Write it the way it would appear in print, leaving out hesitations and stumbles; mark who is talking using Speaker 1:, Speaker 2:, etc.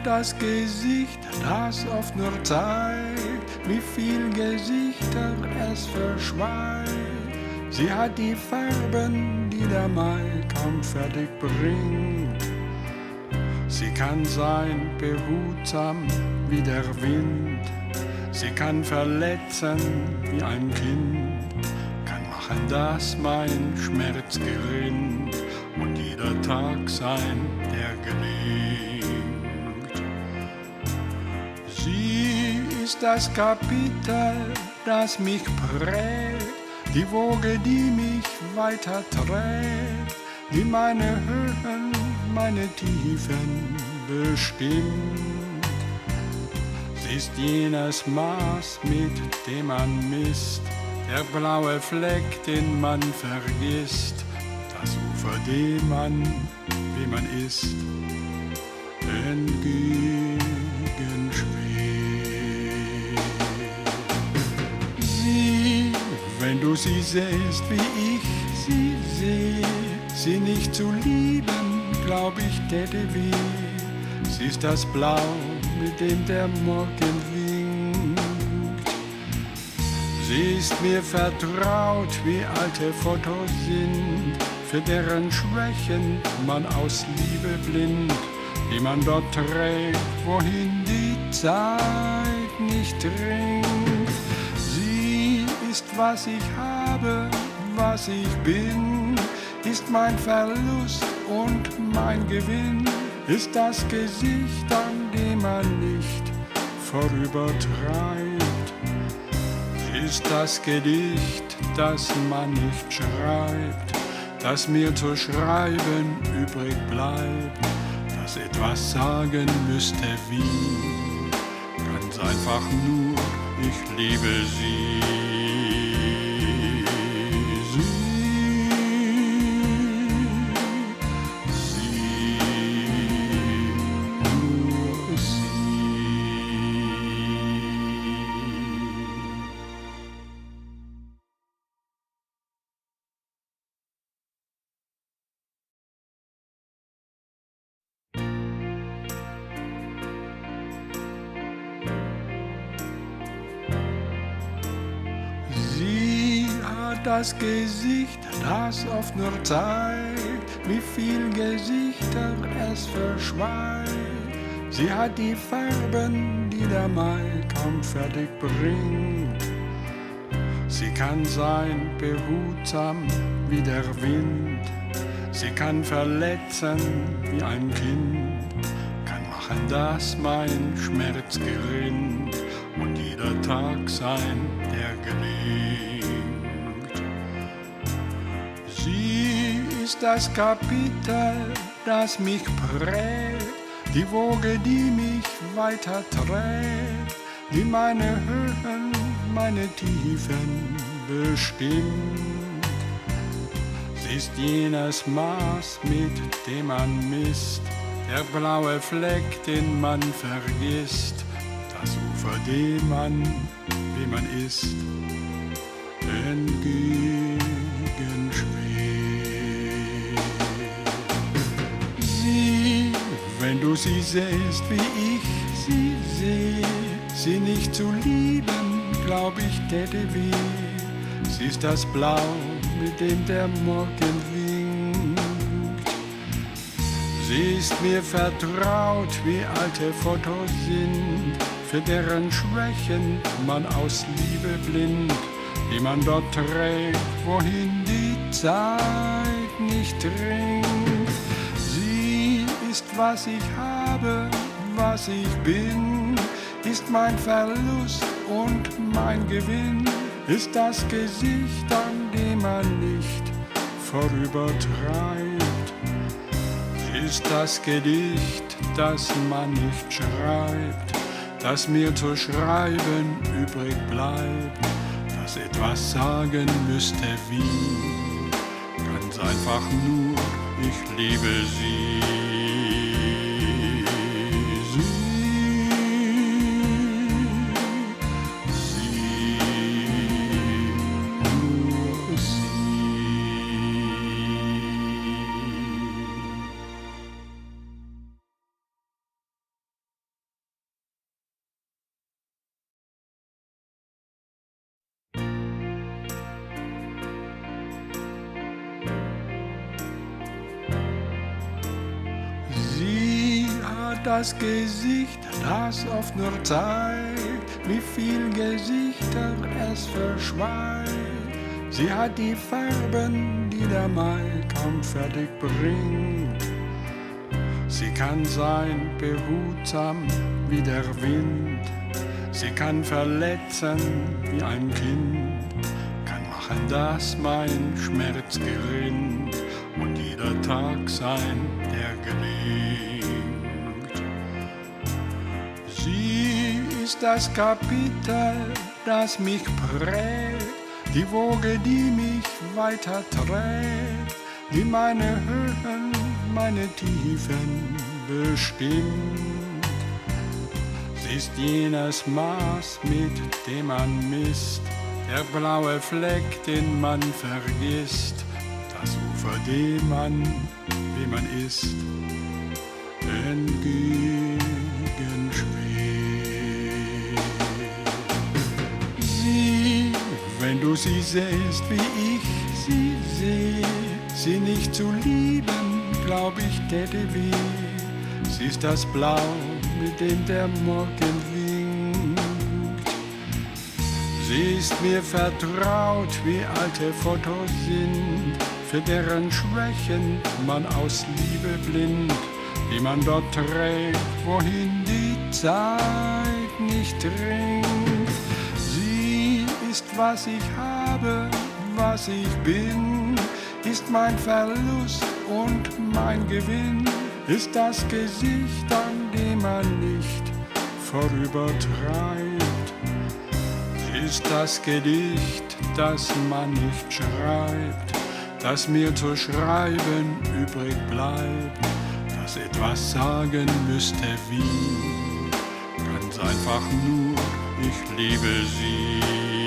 Speaker 1: das Gesicht, das oft nur zeigt, wie viel Gesichter es verschweigt. Sie hat die Farben, die der Mai kaum fertig bringt. Sie kann sein behutsam wie der Wind. Sie kann verletzen wie ein Kind, kann machen, dass mein Schmerz gerinnt und jeder Tag sein, der gelingt. Sie ist das Kapitel, das mich prägt, die Woge, die mich weiter trägt, die meine Höhen, meine Tiefen bestimmt. Sie ist jenes Maß, mit dem man misst, der blaue Fleck, den man vergisst, das Ufer, dem man, wie man ist, entgegenschwebt. Sie, wenn du sie sähst, wie ich sie sehe, sie nicht zu lieben, glaub ich, täte weh. Sie ist das Blau, mit dem der Morgen winkt. Sie ist mir vertraut, wie alte Fotos sind, für deren Schwächen man aus Liebe blind, die man dort trägt, wohin die Zeit nicht dringt. Sie ist, was ich habe, was ich bin, ist mein Verlust und mein Gewinn, ist das Gesicht, an dem man nicht vorübertreibt. Sie ist das Gedicht, das man nicht schreibt, das mir zu schreiben übrig bleibt, das etwas sagen müsste wie, ganz einfach nur, ich liebe sie. Sie hat das Gesicht, das oft nur zeigt, wie viel Gesichter es verschweigt. Sie hat die Farben, die der Mai kaum fertig bringt. Sie kann sein behutsam wie der Wind. Sie kann verletzen wie ein Kind, kann machen, dass mein Schmerz gerinnt und jeder Tag sein, der gelingt. Sie ist das Kapitel, das mich prägt, die Woge, die mich weiter trägt, die meine Höhen, meine Tiefen bestimmt. Sie ist jenes Maß, mit dem man misst, der blaue Fleck, den man vergisst, das Ufer, dem man, wie man ist, entgegenschwebt. Sie, wenn du sie sähst, wie ich sie sehe, sie nicht zu lieben, glaub ich, täte weh. Sie ist das Blau, mit dem der Morgen winkt. Sie ist mir vertraut, wie alte Fotos sind, für deren Schwächen man aus Liebe blind, die man dort trägt, wohin die Zeit nicht dringt. Sie ist, was ich habe, was ich bin, ist mein Verlust und mein Gewinn, ist das Gesicht, an dem man nicht vorübertreibt. Sie ist das Gedicht, das man nicht schreibt, das mir zu schreiben übrig bleibt, das etwas sagen müsste wie, ganz einfach nur, ich liebe sie. das Gesicht, das oft nur zeigt, wie viel Gesichter es verschweigt. Sie hat die Farben, die der Mai kaum fertig bringt. Sie kann sein behutsam wie der Wind. Sie kann verletzen wie ein Kind, kann machen, dass mein Schmerz gerinnt und jeder Tag sein, der gelingt. Sie ist das Kapitel, das mich prägt, die Woge, die mich weiter trägt, die meine Höhen, meine Tiefen bestimmt. Sie ist jenes Maß, mit dem man misst, der blaue Fleck, den man vergisst, das Ufer, dem man, wie man ist, entgegenschwebt. Sie, wenn du sie sähst, wie ich sie sehe, sie nicht zu lieben, glaub ich, täte weh. Sie ist das Blau, mit dem der Morgen winkt. Sie ist mir vertraut, wie alte Fotos sind, für deren Schwächen man aus Liebe blind, die man dort trägt, wohin die Zeit nicht dringt. Sie ist, was ich habe, was ich bin, ist mein Verlust und mein Gewinn, ist das Gesicht, an dem man nicht vorübertreibt. Sie ist das Gedicht, das man nicht schreibt, das mir zu schreiben übrig bleibt, das etwas sagen müsste wie, ganz einfach nur, ich liebe sie.